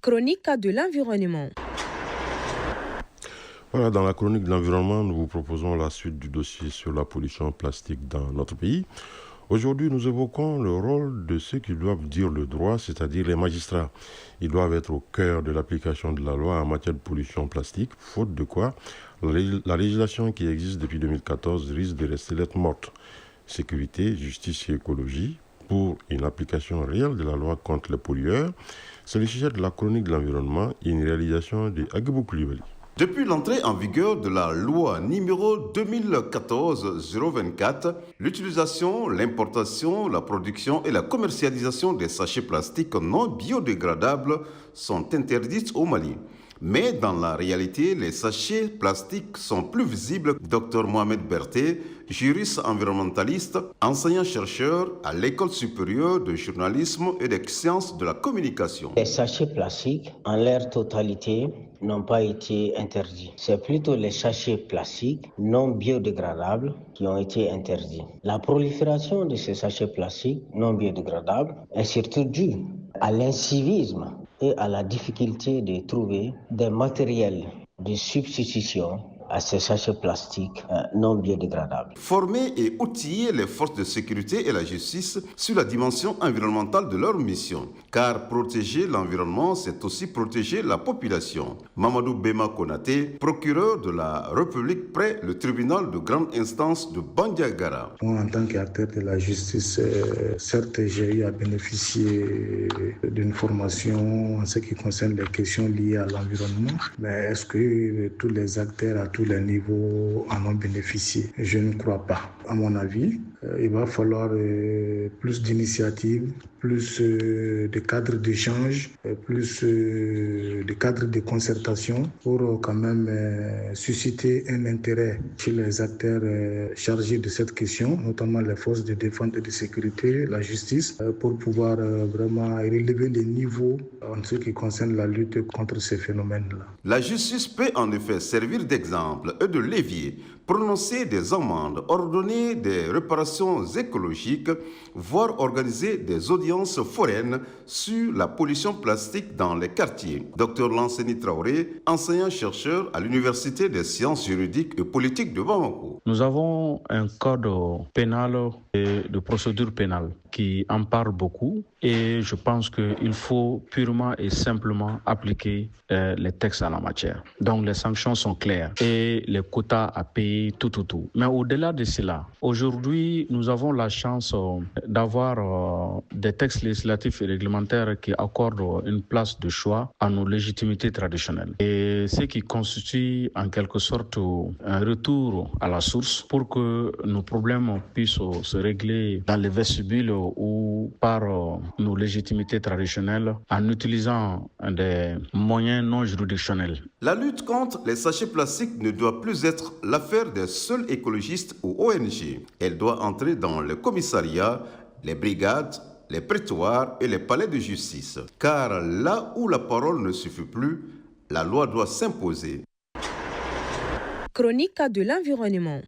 Chronique de l'environnement. Voilà, dans la chronique de l'environnement, nous vous proposons la suite du dossier sur la pollution plastique dans notre pays. Aujourd'hui, nous évoquons le rôle de ceux qui doivent dire le droit, c'est-à-dire les magistrats. Ils doivent être au cœur de l'application de la loi en matière de pollution plastique, faute de quoi la législation qui existe depuis 2014 risque de rester lettre morte. Sécurité, justice et écologie, pour une application réelle de la loi contre les pollueurs, c'est le sujet de la chronique de l'environnement et une réalisation de Agibou Koulibaly. Depuis l'entrée en vigueur de la loi numéro 2014-024, l'utilisation, l'importation, la production et la commercialisation des sachets plastiques non biodégradables sont interdites au Mali. Mais dans la réalité, les sachets plastiques sont plus visibles. Dr Mohamed Berté, juriste environnementaliste, enseignant-chercheur à l'École supérieure de journalisme et des sciences de la communication. Les sachets plastiques, en leur totalité, n'ont pas été interdits. C'est plutôt les sachets plastiques non biodégradables qui ont été interdits. La prolifération de ces sachets plastiques non biodégradables est surtout due à l'incivisme et à la difficulté de trouver des matériels de substitution à ces sachets plastiques non biodégradables. Former et outiller les forces de sécurité et la justice sur la dimension environnementale de leur mission. Car protéger l'environnement, c'est aussi protéger la population. Mamadou Bema Konaté, procureur de la République près le tribunal de grande instance de Bandiagara. Moi, en tant qu'acteur de la justice, certes, j'ai eu à bénéficier d'une formation en ce qui concerne les questions liées à l'environnement. Mais est-ce que tous les acteurs à tous les niveaux en ont bénéficié? Je ne crois pas. À mon avis, il va falloir plus d'initiatives, plus de cadres d'échange, plus de cadres de concertation pour quand même susciter un intérêt chez les acteurs chargés de cette question, notamment les forces de défense et de sécurité, la justice, pour pouvoir vraiment relever les niveaux en ce qui concerne la lutte contre ces phénomènes-là. La justice peut en effet servir d'exemple et de levier, prononcer des amendes, ordonner des réparations écologiques, voire organiser des audiences foraines sur la pollution plastique dans les quartiers. Dr Lanseni Traoré, enseignant-chercheur à l'Université des sciences juridiques et politiques de Bamako. Nous avons un code pénal et de procédure pénale qui en parle beaucoup et je pense qu'il faut purement et simplement appliquer les textes en la matière. Donc les sanctions sont claires et les quotas à payer tout. Mais au-delà de cela, aujourd'hui nous avons la chance d'avoir des textes législatifs et réglementaires qui accordent une place de choix à nos légitimités traditionnelles. Et ce qui constitue en quelque sorte un retour à la source pour que nos problèmes puissent se régler dans les vestibules ou par nos légitimités traditionnelles en utilisant des moyens non juridictionnels. La lutte contre les sachets plastiques ne doit plus être l'affaire des seuls écologistes ou ONG. Elle doit entrer dans les commissariats, les brigades, les prétoires et les palais de justice. Car là où la parole ne suffit plus, la loi doit s'imposer. Chronique de l'environnement.